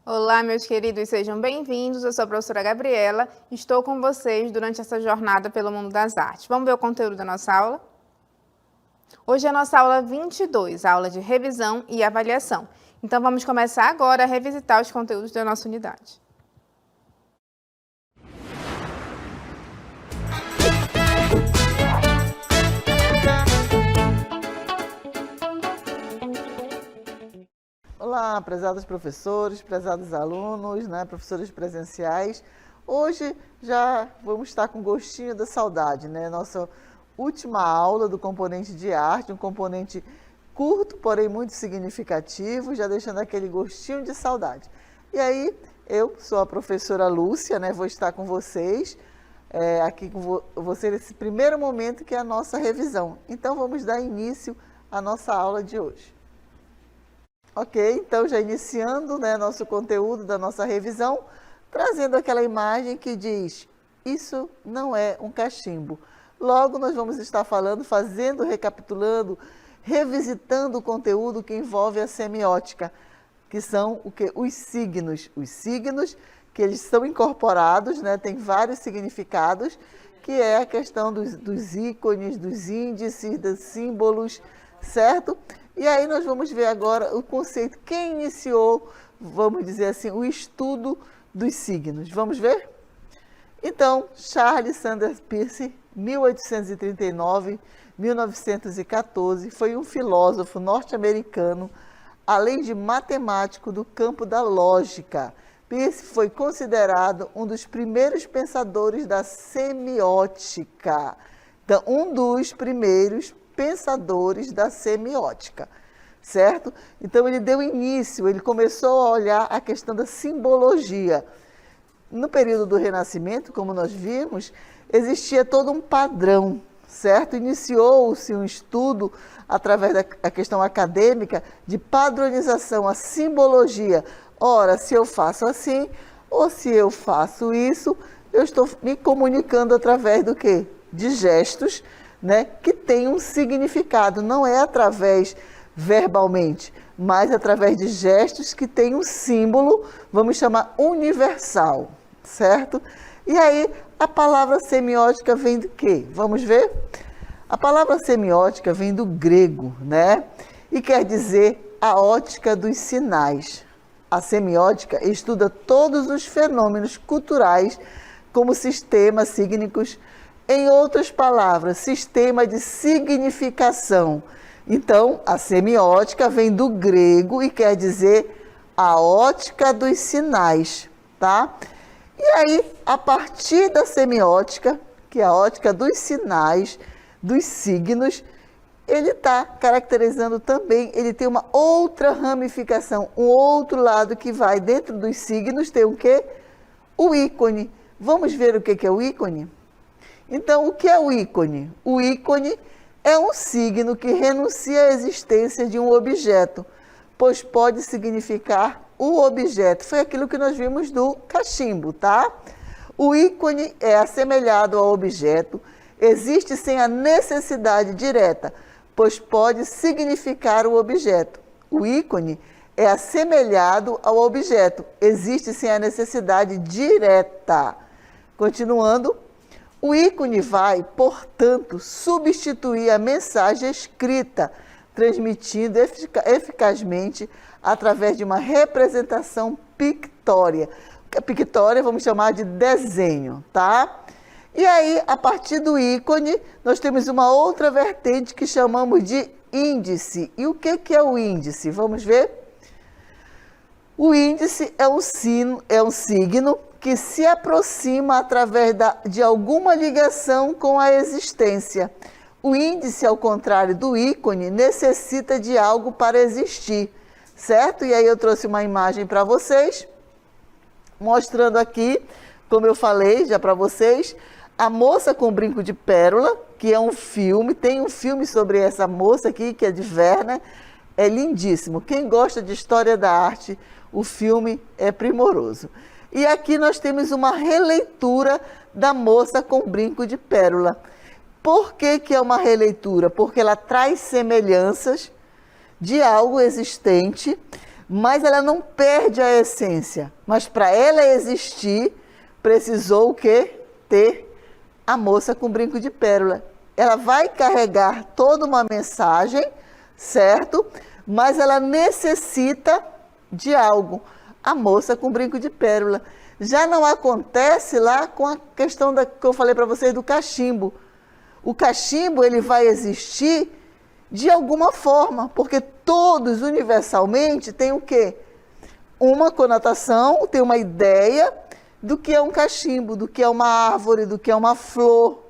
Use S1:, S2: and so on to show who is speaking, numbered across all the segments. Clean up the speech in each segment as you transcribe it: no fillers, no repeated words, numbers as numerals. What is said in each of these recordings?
S1: Olá, meus queridos, sejam bem-vindos. Eu sou a professora Gabriela e estou com vocês durante essa jornada pelo mundo das artes. Vamos ver o conteúdo da nossa aula? Hoje é a nossa aula 22, a aula de revisão e avaliação. Então, vamos começar agora a revisitar os conteúdos da nossa unidade.
S2: Olá, prezados professores, prezados alunos, professores presenciais. Hoje já vamos estar com gostinho da saudade, Nossa última aula do componente de arte, um componente curto, porém muito significativo, já deixando aquele gostinho de saudade. E aí, eu sou a professora Lúcia, vou estar com vocês, aqui com você nesse primeiro momento que é a nossa revisão. Então, vamos dar início à nossa aula de hoje. Ok, então já iniciando nosso conteúdo da nossa revisão, trazendo aquela imagem que diz, isso não é um cachimbo. Logo nós vamos estar falando, recapitulando, revisitando o conteúdo que envolve a semiótica, que são os signos. Os signos que eles são incorporados, tem vários significados, que é a questão dos ícones, dos índices, dos símbolos, certo? E aí nós vamos ver agora o conceito, quem iniciou, vamos dizer assim, o estudo dos signos. Vamos ver? Então, Charles Sanders Peirce, 1839-1914, foi um filósofo norte-americano, além de matemático do campo da lógica. Peirce foi considerado um dos primeiros pensadores da semiótica. Então, um dos primeiros pensadores da semiótica, certo? Então ele deu início, ele começou a olhar a questão da simbologia. No período do Renascimento, como nós vimos, existia todo um padrão, certo? Iniciou-se um estudo através da questão acadêmica de padronização, a simbologia. Ora, se eu faço assim, ou se eu faço isso, eu estou me comunicando através do quê? De gestos, que tem um significado, não é através verbalmente, mas através de gestos que tem um símbolo, vamos chamar universal, certo? E aí, a palavra semiótica vem do quê? Vamos ver? A palavra semiótica vem do grego, E quer dizer a ótica dos sinais. A semiótica estuda todos os fenômenos culturais como sistemas sígnicos. Em outras palavras, sistema de significação. Então, a semiótica vem do grego e quer dizer a ótica dos sinais, tá? E aí, a partir da semiótica, que é a ótica dos sinais, dos signos, ele está caracterizando também, ele tem uma outra ramificação, um outro lado que vai dentro dos signos, tem o quê? O ícone. Vamos ver o que é o ícone? Então, o que é o ícone? O ícone é um signo que renuncia à existência de um objeto, pois pode significar o objeto. Foi aquilo que nós vimos do cachimbo, tá? O ícone é assemelhado ao objeto, existe sem a necessidade direta, pois pode significar o objeto. O ícone é assemelhado ao objeto, existe sem a necessidade direta. Continuando, o ícone vai, portanto, substituir a mensagem escrita, transmitindo eficazmente através de uma representação pictória. Pictória vamos chamar de desenho, tá? E aí, a partir do ícone, nós temos uma outra vertente que chamamos de índice. E o que é o índice? Vamos ver? O índice é um signo que se aproxima através de alguma ligação com a existência. O índice, ao contrário do ícone, necessita de algo para existir, certo? E aí eu trouxe uma imagem para vocês, mostrando aqui, como eu falei já para vocês, a moça com brinco de pérola, que é um filme, tem um filme sobre essa moça aqui, que é de Werner, é lindíssimo. Quem gosta de história da arte, o filme é primoroso. E aqui nós temos uma releitura da Moça com Brinco de Pérola. Por que que é uma releitura? Porque ela traz semelhanças de algo existente, mas ela não perde a essência. Mas para ela existir, precisou o quê? Ter a Moça com Brinco de Pérola. Ela vai carregar toda uma mensagem, certo? Mas ela necessita de algo. A Moça com Brinco de Pérola. Já não acontece lá com a questão que eu falei para vocês do cachimbo. O cachimbo ele vai existir de alguma forma, porque todos universalmente têm o quê? Uma conotação, tem uma ideia do que é um cachimbo, do que é uma árvore, do que é uma flor,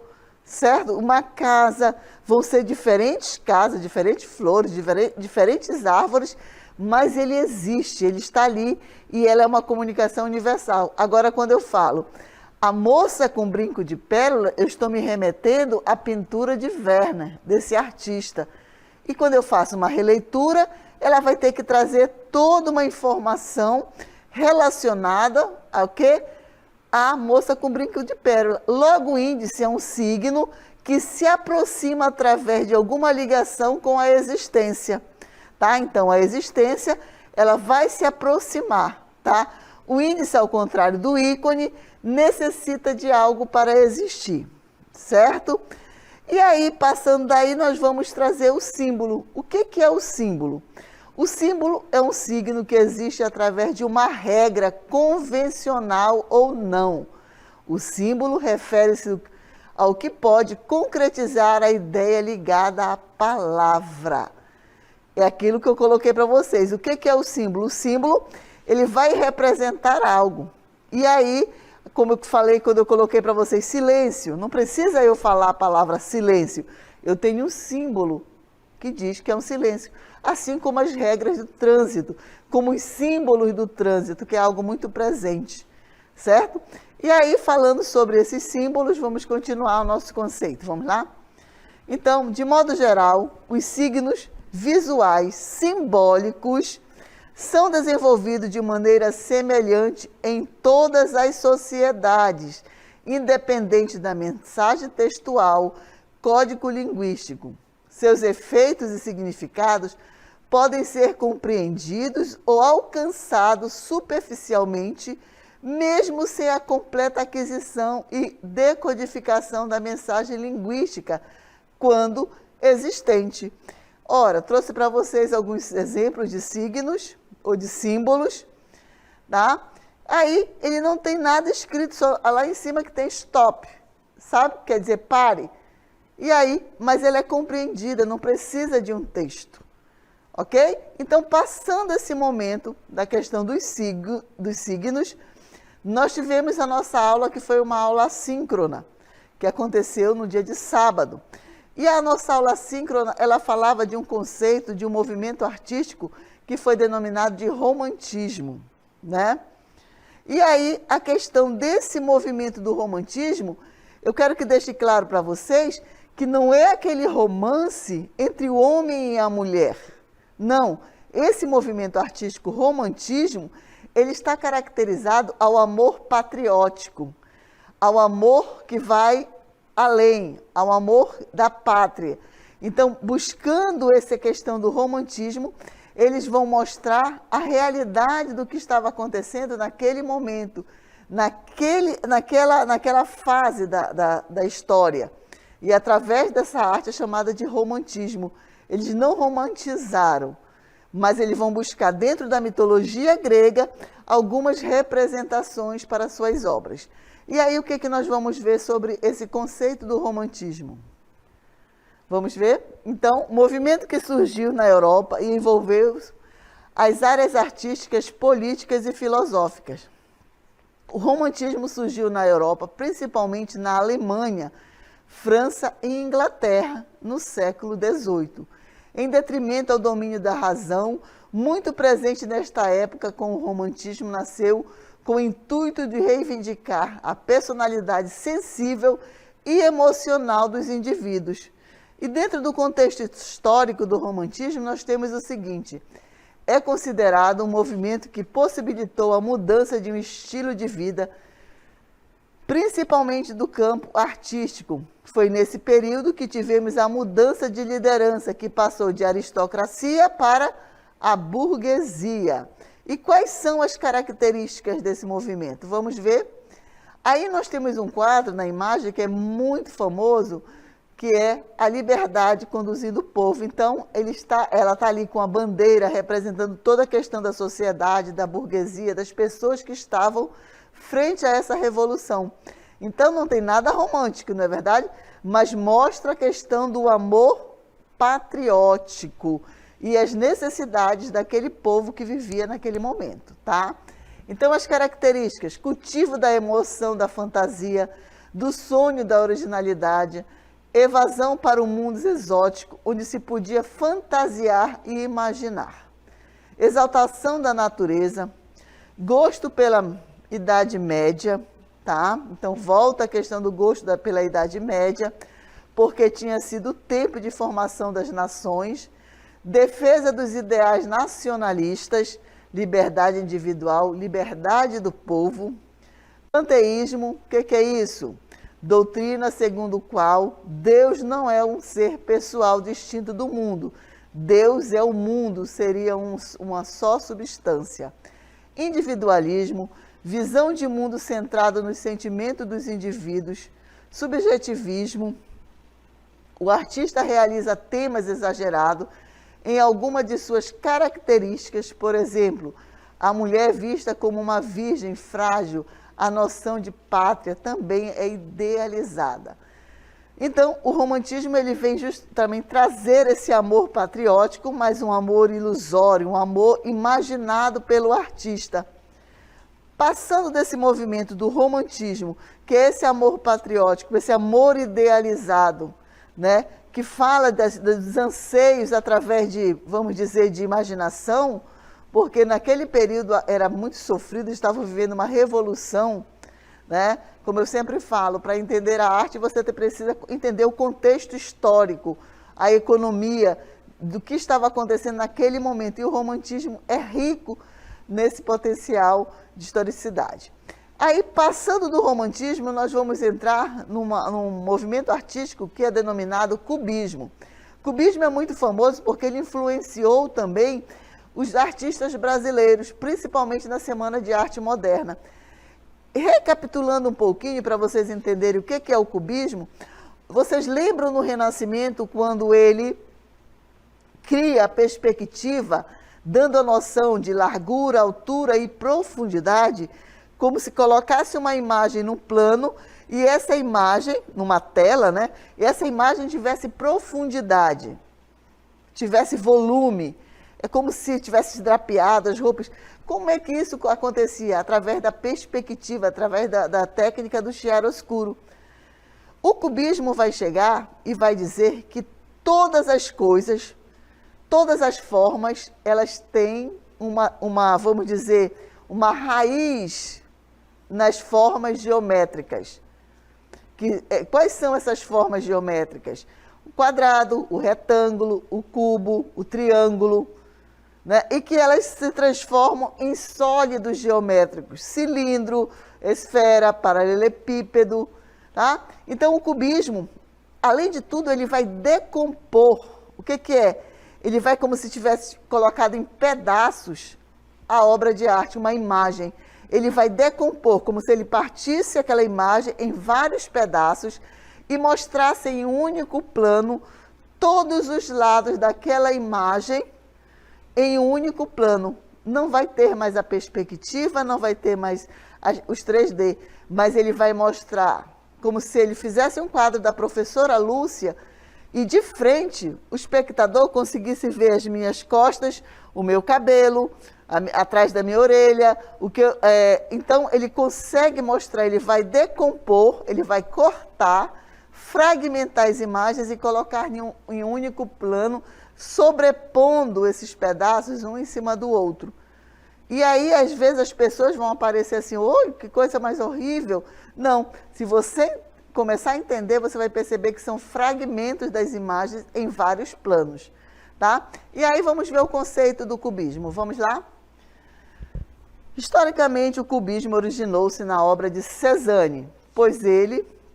S2: certo? Uma casa, vão ser diferentes casas, diferentes flores, diferentes árvores, mas ele existe, ele está ali e ela é uma comunicação universal. Agora, quando eu falo a Moça com Brinco de Pérola, eu estou me remetendo à pintura de Werner, desse artista. E quando eu faço uma releitura, ela vai ter que trazer toda uma informação relacionada ao quê? A Moça com Brinco de Pérola. Logo, o índice é um signo que se aproxima através de alguma ligação com a existência. Tá? Então, a existência, ela vai se aproximar, tá? O índice, ao contrário do ícone, necessita de algo para existir, certo? E aí, passando daí, nós vamos trazer o símbolo. O que é o símbolo? O símbolo é um signo que existe através de uma regra convencional ou não. O símbolo refere-se ao que pode concretizar a ideia ligada à palavra. É aquilo que eu coloquei para vocês. O que é o símbolo? O símbolo, ele vai representar algo. E aí, como eu falei quando eu coloquei para vocês silêncio, não precisa eu falar a palavra silêncio. Eu tenho um símbolo que diz que é um silêncio. Assim como as regras do trânsito, como os símbolos do trânsito, que é algo muito presente, certo? E aí, falando sobre esses símbolos, vamos continuar o nosso conceito. Vamos lá? Então, de modo geral, os signos visuais simbólicos são desenvolvidos de maneira semelhante em todas as sociedades, independente da mensagem textual, código linguístico. Seus efeitos e significados podem ser compreendidos ou alcançados superficialmente, mesmo sem a completa aquisição e decodificação da mensagem linguística, quando existente. Ora, trouxe para vocês alguns exemplos de signos ou de símbolos, tá? Aí ele não tem nada escrito, só lá em cima que tem stop, sabe? Quer dizer, pare. E aí, mas ele é compreendida, não precisa de um texto, ok? Então, passando esse momento da questão dos signos, nós tivemos a nossa aula, que foi uma aula assíncrona, que aconteceu no dia de sábado. E a nossa aula assíncrona, ela falava de um conceito, de um movimento artístico que foi denominado de romantismo, né? E aí, a questão desse movimento do romantismo, eu quero que deixe claro para vocês que não é aquele romance entre o homem e a mulher. Não, esse movimento artístico romantismo, ele está caracterizado ao amor patriótico, ao amor que vai além, ao amor da pátria. Então, buscando essa questão do romantismo, eles vão mostrar a realidade do que estava acontecendo naquele momento, naquela fase da história. E através dessa arte é chamada de romantismo. Eles não romantizaram, mas eles vão buscar dentro da mitologia grega algumas representações para suas obras. E aí o que nós vamos ver sobre esse conceito do romantismo? Vamos ver? Então, movimento que surgiu na Europa e envolveu as áreas artísticas, políticas e filosóficas. O romantismo surgiu na Europa, principalmente na Alemanha, França e Inglaterra, no século XVIII, em detrimento ao domínio da razão, muito presente nesta época. Com o romantismo nasceu com o intuito de reivindicar a personalidade sensível e emocional dos indivíduos. E dentro do contexto histórico do romantismo, nós temos o seguinte: é considerado um movimento que possibilitou a mudança de um estilo de vida, principalmente do campo artístico. Foi nesse período que tivemos a mudança de liderança, que passou de aristocracia para a burguesia. E quais são as características desse movimento? Vamos ver? Aí nós temos um quadro na imagem que é muito famoso, que é a liberdade conduzindo o povo. Então, ela está ali com a bandeira representando toda a questão da sociedade, da burguesia, das pessoas que estavam frente a essa revolução. Então, não tem nada romântico, não é verdade? Mas mostra a questão do amor patriótico e as necessidades daquele povo que vivia naquele momento, tá? Então, as características: cultivo da emoção, da fantasia, do sonho, da originalidade, evasão para o mundo exótico, onde se podia fantasiar e imaginar, exaltação da natureza, gosto pela Idade Média, tá? Então, volta a questão do gosto pela Idade Média, porque tinha sido o tempo de formação das nações, defesa dos ideais nacionalistas, liberdade individual, liberdade do povo, panteísmo. O que é isso? Doutrina segundo a qual Deus não é um ser pessoal distinto do mundo. Deus é o mundo, seria uma só substância. Individualismo, visão de mundo centrada no sentimento dos indivíduos, subjetivismo. O artista realiza temas exagerados em alguma de suas características, por exemplo, a mulher vista como uma virgem frágil, a noção de pátria também é idealizada. Então, o romantismo ele vem justamente trazer esse amor patriótico, mas um amor ilusório, um amor imaginado pelo artista. Passando desse movimento do romantismo, que é esse amor patriótico, esse amor idealizado, né, que fala dos anseios através de, vamos dizer, de imaginação, porque naquele período era muito sofrido, estavam vivendo uma revolução, né? Como eu sempre falo, para entender a arte você precisa entender o contexto histórico, a economia, do que estava acontecendo naquele momento. E o romantismo é rico nesse potencial de historicidade. Aí, passando do romantismo, nós vamos entrar num movimento artístico que é denominado cubismo. Cubismo é muito famoso porque ele influenciou também os artistas brasileiros, principalmente na Semana de Arte Moderna. Recapitulando um pouquinho, para vocês entenderem o que é o cubismo, vocês lembram no Renascimento, quando ele cria a perspectiva, dando a noção de largura, altura e profundidade, como se colocasse uma imagem no plano e essa imagem, numa tela, né? E essa imagem tivesse profundidade, tivesse volume. É como se tivesse drapeado as roupas. Como é que isso acontecia? Através da perspectiva, através da técnica do chiaroscuro. O cubismo vai chegar e vai dizer que todas as coisas, todas as formas, elas têm vamos dizer, uma raiz nas formas geométricas. Quais são essas formas geométricas? O quadrado, o retângulo, o cubo, o triângulo, né? E que elas se transformam em sólidos geométricos, cilindro, esfera, paralelepípedo, tá? Então, o cubismo, além de tudo, ele vai decompor. O que é? Ele vai como se tivesse colocado em pedaços a obra de arte, uma imagem. Ele vai decompor, como se ele partisse aquela imagem em vários pedaços e mostrasse em um único plano todos os lados daquela imagem em um único plano. Não vai ter mais a perspectiva, não vai ter mais os 3D, mas ele vai mostrar como se ele fizesse um quadro da professora Lúcia e de frente o espectador conseguisse ver as minhas costas, o meu cabelo, atrás da minha orelha. Então ele consegue mostrar, ele vai decompor, ele vai cortar, fragmentar as imagens e colocar em um único plano, sobrepondo esses pedaços um em cima do outro. E aí, às vezes, as pessoas vão aparecer assim, oi, que coisa mais horrível. Não, se você começar a entender, você vai perceber que são fragmentos das imagens em vários planos. tá? E aí vamos ver o conceito do cubismo. Vamos lá? Historicamente, o cubismo originou-se na obra de Cézanne, pois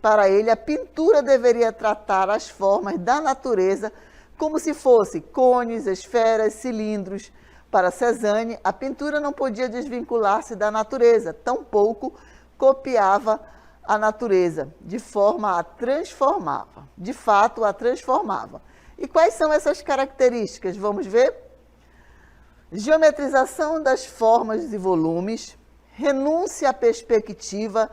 S2: para ele, a pintura deveria tratar as formas da natureza como se fossem cones, esferas, cilindros. Para Cézanne, a pintura não podia desvincular-se da natureza, tampouco copiava a natureza, de forma a transformava. De fato, a transformava. E quais são essas características? Vamos ver? Geometrização das formas e volumes, renúncia à perspectiva,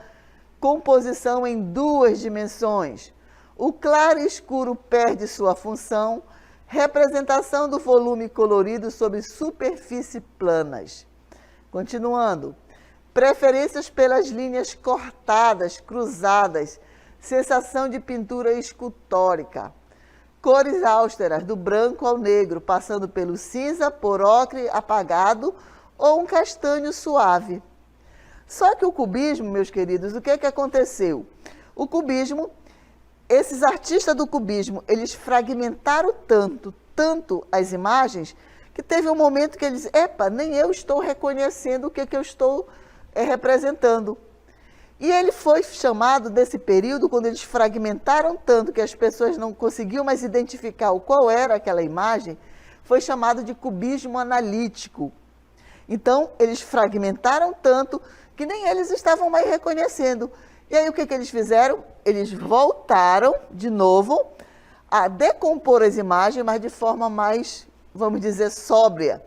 S2: composição em duas dimensões. O claro e escuro perde sua função, representação do volume colorido sobre superfícies planas. Continuando. Preferências pelas linhas cortadas, cruzadas, sensação de pintura escultórica. Cores austeras, do branco ao negro, passando pelo cinza, por ocre apagado ou um castanho suave. Só que o cubismo, meus queridos, o que aconteceu? O cubismo, esses artistas do cubismo, eles fragmentaram tanto as imagens, que teve um momento que eles, nem eu estou reconhecendo o que eu estou representando. E ele foi chamado desse período, quando eles fragmentaram tanto que as pessoas não conseguiam mais identificar qual era aquela imagem, foi chamado de cubismo analítico. Então, eles fragmentaram tanto que nem eles estavam mais reconhecendo. E aí, o que eles fizeram? Eles voltaram, de novo, a decompor as imagens, mas de forma mais, vamos dizer, sóbria.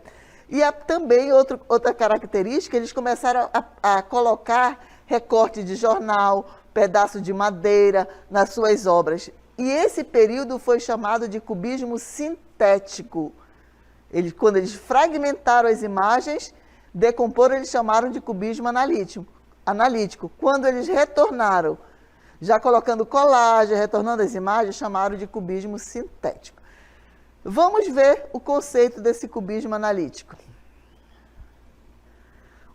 S2: E também outra característica, eles começaram a colocar recorte de jornal, pedaço de madeira nas suas obras. E esse período foi chamado de cubismo sintético. Quando eles fragmentaram as imagens, decomporam, eles chamaram de cubismo analítico. Quando eles retornaram, já colocando colagem, retornando as imagens, chamaram de cubismo sintético. Vamos ver o conceito desse cubismo analítico.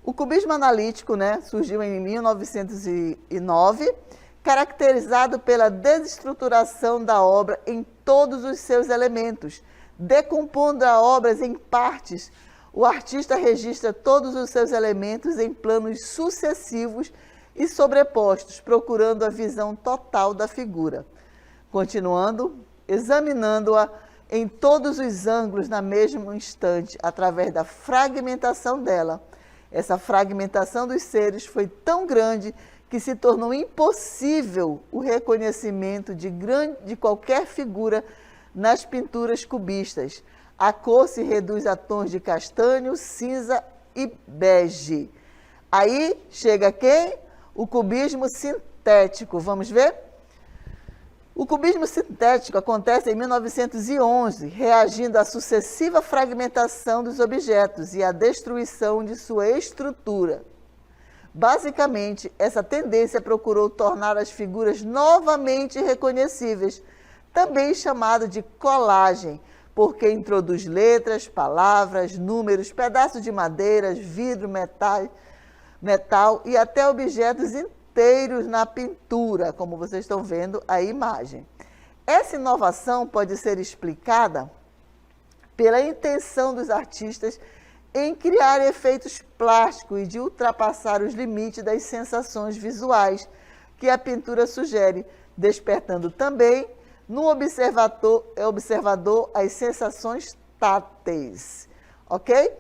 S2: O cubismo analítico, surgiu em 1909, caracterizado pela desestruturação da obra em todos os seus elementos, decompondo a obra em partes. O artista registra todos os seus elementos em planos sucessivos e sobrepostos, procurando a visão total da figura. Continuando, examinando-a em todos os ângulos na mesmo instante, através da fragmentação dela. Essa fragmentação dos seres foi tão grande que se tornou impossível o reconhecimento de qualquer figura nas pinturas cubistas. A cor se reduz a tons de castanho, cinza e bege. Aí chega quem? O cubismo sintético. Vamos ver? O cubismo sintético acontece em 1911, reagindo à sucessiva fragmentação dos objetos e à destruição de sua estrutura. Basicamente, essa tendência procurou tornar as figuras novamente reconhecíveis, também chamado de colagem, porque introduz letras, palavras, números, pedaços de madeira, vidro, metal e até objetos inteiros na pintura, como vocês estão vendo a imagem. Essa inovação pode ser explicada pela intenção dos artistas em criar efeitos plásticos e de ultrapassar os limites das sensações visuais que a pintura sugere, despertando também no observador as sensações táteis. Ok?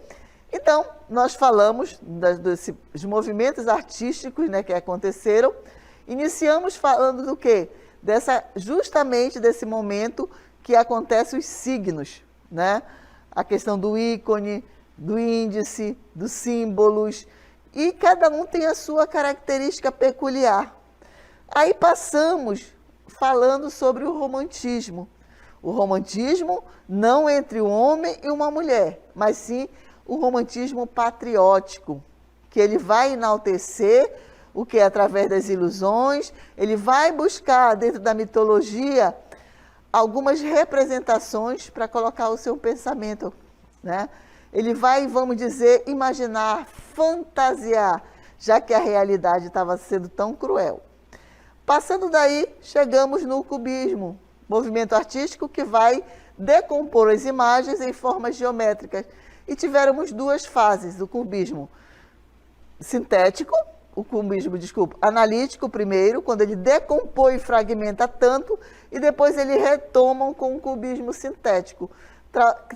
S2: Então, nós falamos dos movimentos artísticos que aconteceram. Iniciamos falando do quê? Justamente desse momento que acontecem os signos, A questão do ícone, do índice, dos símbolos, e cada um tem a sua característica peculiar. Aí passamos falando sobre o romantismo. O romantismo não entre um homem e uma mulher, mas sim o romantismo patriótico, que ele vai enaltecer o que é através das ilusões, ele vai buscar dentro da mitologia algumas representações para colocar o seu pensamento, Ele vai, vamos dizer, imaginar, fantasiar, já que a realidade estava sendo tão cruel. Passando daí, chegamos no cubismo, movimento artístico que vai decompor as imagens em formas geométricas. E tivemos duas fases do cubismo sintético, analítico primeiro, quando ele decompõe e fragmenta tanto, e depois ele retomam com o cubismo sintético,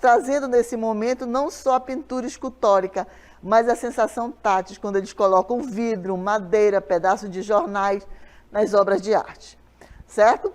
S2: trazendo nesse momento não só a pintura escultórica, mas a sensação tátil, quando eles colocam vidro, madeira, pedaços de jornais nas obras de arte, certo?